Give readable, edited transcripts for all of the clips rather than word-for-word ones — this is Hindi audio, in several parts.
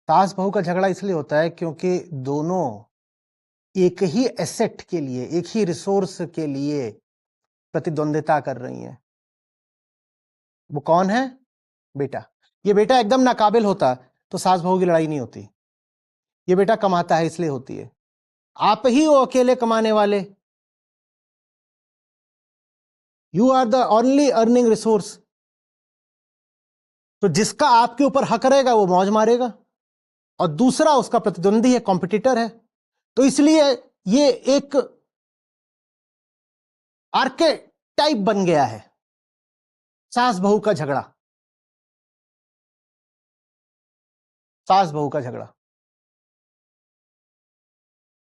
सास बहू का झगड़ा इसलिए होता है क्योंकि दोनों एक ही एसेट के लिए, एक ही रिसोर्स के लिए प्रतिद्वंदिता कर रही हैं। वो कौन है? बेटा। ये बेटा एकदम नाकाबिल होता तो सास बहू की लड़ाई नहीं होती। ये बेटा कमाता है इसलिए होती है। आप ही हो अकेले कमाने वाले। You are the only earning resource. तो जिसका आपके ऊपर हक रहेगा वो मौज मारेगा, और दूसरा उसका प्रतिद्वंदी है, कॉम्पिटिटर है। तो इसलिए ये एक आर्केटाइप बन गया है, सास बहू का झगड़ा। सास बहू का झगड़ा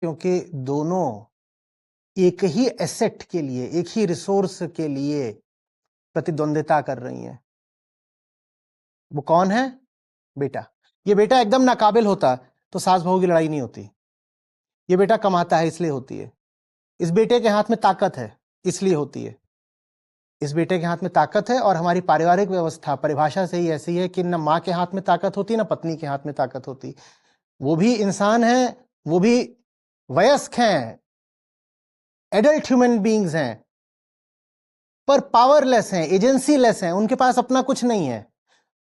क्योंकि दोनों एक ही एसेट के लिए, एक ही रिसोर्स के लिए प्रतिद्वंदिता कर रही हैं। वो कौन है? बेटा। ये बेटा एकदम नाकाबिल होता तो सास बहू की लड़ाई नहीं होती। ये बेटा कमाता है इसलिए होती है। इस बेटे के हाथ में ताकत है इसलिए होती है। इस बेटे के हाथ में ताकत है, और हमारी पारिवारिक व्यवस्था परिभाषा से ही ऐसी है कि न माँ के हाथ में ताकत होती, न पत्नी के हाथ में ताकत होती। वो भी इंसान है, वो भी वयस्क हैं, एडल्ट ह्यूमन बीइंग्स हैं, पर पावरलेस हैं, एजेंसी लेस हैं, उनके पास अपना कुछ नहीं है।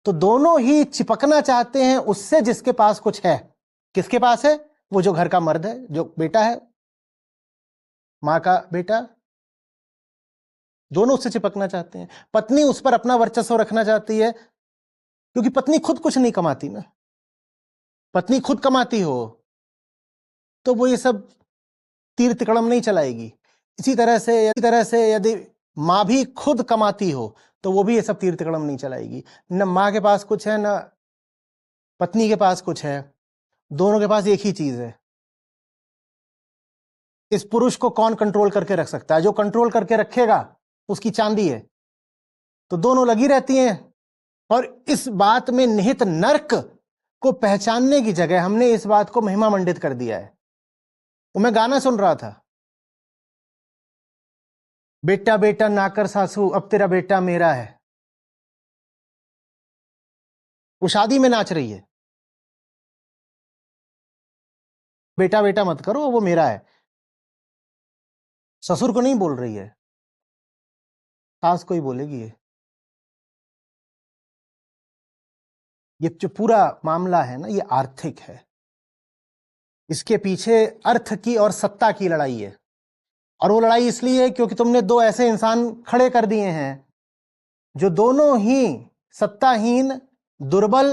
तो दोनों ही चिपकना चाहते हैं उससे जिसके पास कुछ है। किसके पास है? वो जो घर का मर्द है, जो बेटा है, माँ का बेटा, दोनों उससे चिपकना चाहते हैं। पत्नी उस पर अपना वर्चस्व रखना चाहती है, क्योंकि पत्नी खुद कुछ नहीं कमाती ना। पत्नी खुद कमाती हो तो वो ये सब तीर तिकड़म नहीं चलाएगी। इसी तरह से यदि माँ भी खुद कमाती हो तो वो भी ये सब तीर तिकड़म नहीं चलाएगी। न माँ के पास कुछ है, न पत्नी के पास कुछ है, दोनों के पास एक ही चीज है। इस पुरुष को कौन कंट्रोल करके रख सकता है? जो कंट्रोल करके रखेगा उसकी चांदी है। तो दोनों लगी रहती हैं, और इस बात में निहित नर्क को पहचानने की जगह हमने इस बात को महिमा मंडित कर दिया है। वो मैं गाना सुन रहा था, बेटा बेटा नाकर सासू अब तेरा बेटा मेरा है। वो शादी में नाच रही है, बेटा बेटा मत करो, वो मेरा है। ससुर को नहीं बोल रही है, सास को ही बोलेगी। ये जो पूरा मामला है ना, ये आर्थिक है। इसके पीछे अर्थ की और सत्ता की लड़ाई है, और वो लड़ाई इसलिए है क्योंकि तुमने दो ऐसे इंसान खड़े कर दिए हैं जो दोनों ही सत्ताहीन, दुर्बल